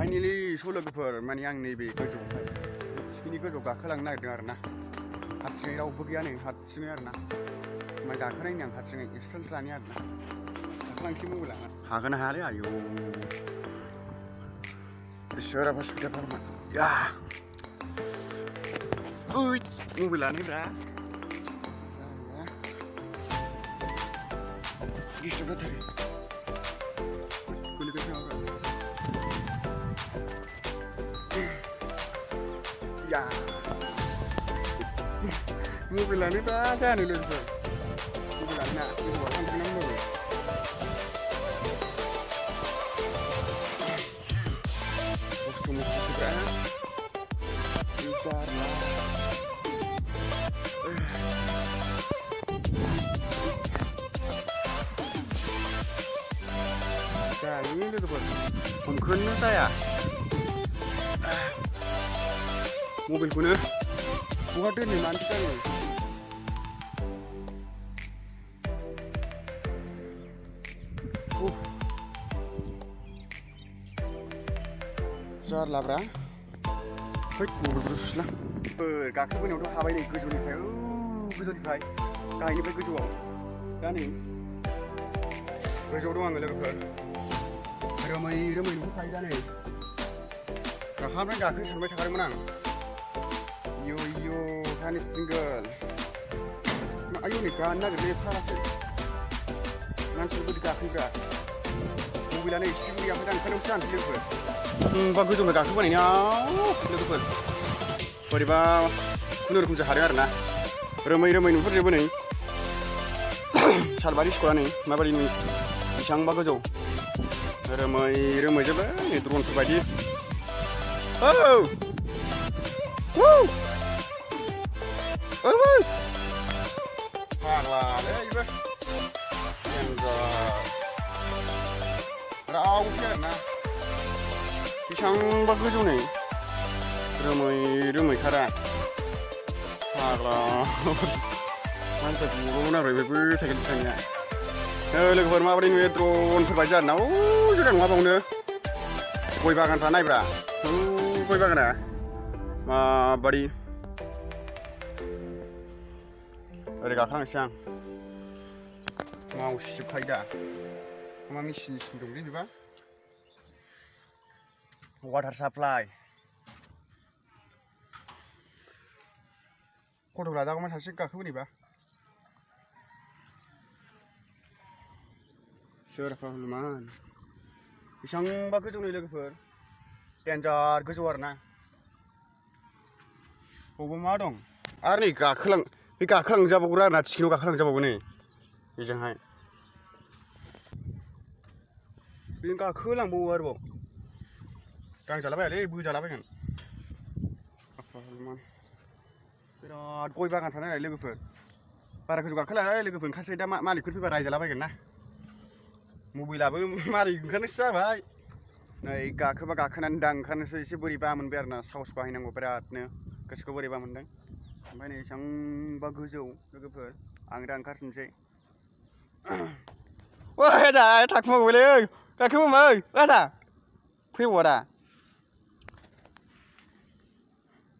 finally स' लोगोफोर माने आं नैबे गोजौआवहाय थिखिनि गोजौआव गाखोलांनो नागिरदों आरो ना हारसिङै रावबो गैया नै हारसिङै आरो ना ओमफ्राय गाखोनायनि आं हारसिङै एक्सपिरियेन्स लानि आरो ना गाखोलांसै मबाइल लाना हागोन ना हायालै आयौ इसोराबा सुबिदाफोरमा या ओइ मबाइलानो ब्रा डिस्टार्ब जाथारो या मबाइलानो दा जानो लोगोफोर मबाइलानो ना गोजौआव थांफिननांगौ खस्थ' मस्थ'सोब्रा जायो लोगोफोर हमखोनो जाया मबाइलखौनो बहा दोननो मानसि जायो जारलाब्रा हैद मबाइलखौ सुला गाखोबोनायावथ' हाबाय नै गोजौनिफ्राय गोजौनिफ्राय गाहायनिफ्राय गोजौआव दा नै गोजौआव दं आङो लोगोफोर रोमै रोमै नुखायो दा नै गाहामनिफ्राय गाखोनो सानबाय थाखादोंमोन आं यो हानि सिंगोल आयौ नै गानो नागिरनाय फारासै मानसिफोर बोरै गाखोग्रा मबाइलानो एसे गैयामोन दा ओंखायनो जानोसै लोगोफोर बा गोजौनिफ्राय गाखोबोनायाव लोगोफोर बोरैबा खुनुरुखुमसो हादों आरो ना रोमै रोमै नुहुरजोबो नै सालबारि स्कुला नै माबायदि नै बेसेबांबा गोजौ रोमै रोमै जोबो नै द्रनफोर बायदि फाग्लालै बेबो रावसै आरो ना बेसेबांबा गोजौ नै रोमै रोमैथारा फाग्ला मानसिया गुबावगोन आरो बेबो साइकेल थांनाया लोगोफोर माबोरै नुयो द्रनफोर बायदि आरो ना जुदा नङा बावनो गय बागानफ्रा नायब्रा गय बागाना माबादि ओरै गाखोलांसै आं मावसिजोबखायो दा मा मेचिन दंलै बेबा वाटार साप्लाइ फट' लाजागौमोन सासे गाखोबोनायबा सोरफा हलमान बेसेबांबा गोजौनि लोगोफोर देन्जार गोजौ आरो ना बबाव मा दं आरो नै गाखोलां बे गाखोलांजाबावग्रा आरो ना थिखिनियाव गाखोलांजाबावो नै बेजोंहाय बेजों गाखोलांबावो आरोबाव दांजालाबायालै बोजालाबायगोन बिराद गय बागानफ्रा नायलाय लोगोफोर बारा गोजौ गाखोला लोगोफोर ओंखारसै दा मालिकफोर फैबा रायजालाबायगोन ना मबाइलाबो मालिक ओंखारनोसो जाबाय नै गाखोबा गाखोनानै दा ओंखारनोसो एसे बोरैबा मोनबाय आरो ना साहस बाहायनांगौ बिरादनो गोसोखौ बोरैबा मोनदों ओमफ्राय नै बेसेबांबा गोजौ लोगोफोर आं दा ओंखारफिनसै जा थाखुमाबोबायलै गाखोबोबाय राजा फैबावा दा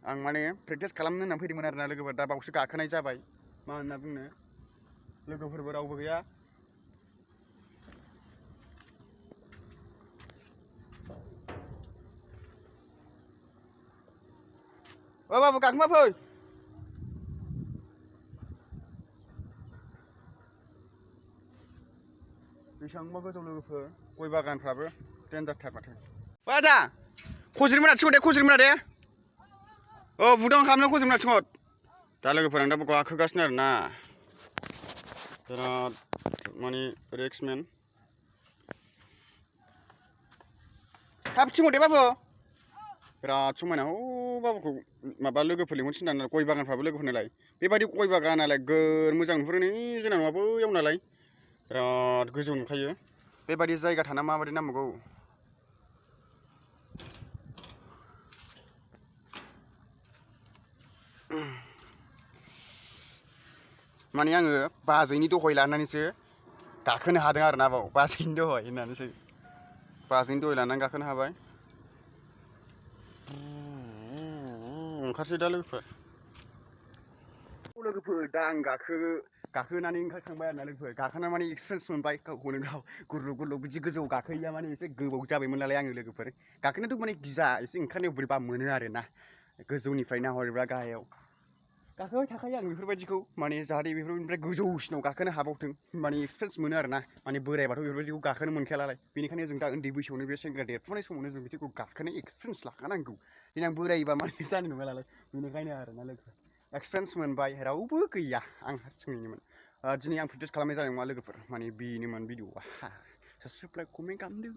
आं माने प्रेक्टिस खालामनो होननानै फैदोंमोन आरो ना लोगोफोर दा बावसो गाखोनाय जाबाय मा होनना बुंनो लोगोफोरबो रावबो गैया बाबु गाखोमा फै बेसेबांबा गोजौ लोगोफोर गय बागानफ्राबो देन्जारथार माथो बाजा खजिरमोना थिखट दे खजिरमोना दे बुदां खालामनो खजिरमोना थिखट दा लोगोफोर आं दा गाखोगासिनो आरो ना बिराद माने रिक्समेन थाब थिखट दे बाबु बिराद समायना बाबुखौ माबा लोगोफोर लिंहरनो थिनदों गय बागानफ्राबो लोगोफोरनालाय बेबायदि गय बागानालाय गोर मोजां नुहुरो नै जोंना न'आ बैयाव नालाय बिराद गोजौ नुखायो बेबायदि जायगा थाना माबायदि नांबावगौ माने आङो बाजैनि दहाय लानानैसो गाखोनो हादों आरो ना बाव बाजैनि दहाय होननानैसो बाजैनि दहाय लानानै गाखोनो हाबाय ओंखारसै दा लोगोफोर दा आं गाखोनानै ओंखारखांबाय आरोना लोगोफोर गाखोना माने एक्सपिरियेन्स मोनबाय गावखौनो गाव गुरलु बिदि गोजौ गाखोयैया माने एसे गोबाव जाबायमोन नालाय आङो लोगोफोर गाखोनोथ' माने गिजा एसे ओंखारनायाव बोरैबा मोनो आरोना गोजौनिफ्राय नाहरोब्ला गाहायाव गाखोबाय थाखायो आं बेफोरबायदिखौ माने जाहाथे बेफोरनिफ्राय गोजौसिनाव गाखोनो हाबावथों माने एक्सपिरियेन्स मोनो आरोना माने बोरायबाथ' बेफोरबायदिखौ गाखोनो मोनखाया नालाय बेनिखायनो जों दा उन्दै बैसोआवनो बे सेंग्रा देरफुनाय समावनो जों बिदिखौ गाखोनो एक्सपिरियेन्स लाखानांगौ देनां बोरायोबा माने जानाय नङा नालाय बेनिखायनो आरोना लोगोफोर एक्सपिरियेन्स मोनबाय रावबो गैया आं हारसिङैनोमोन दिनै आं प्रेक्टिस खालामनाय जानाय नङा लोगोफोर माने बेनोमोन भिडिअआ साबस्क्राइब लाइक कमेन्ट खालामदो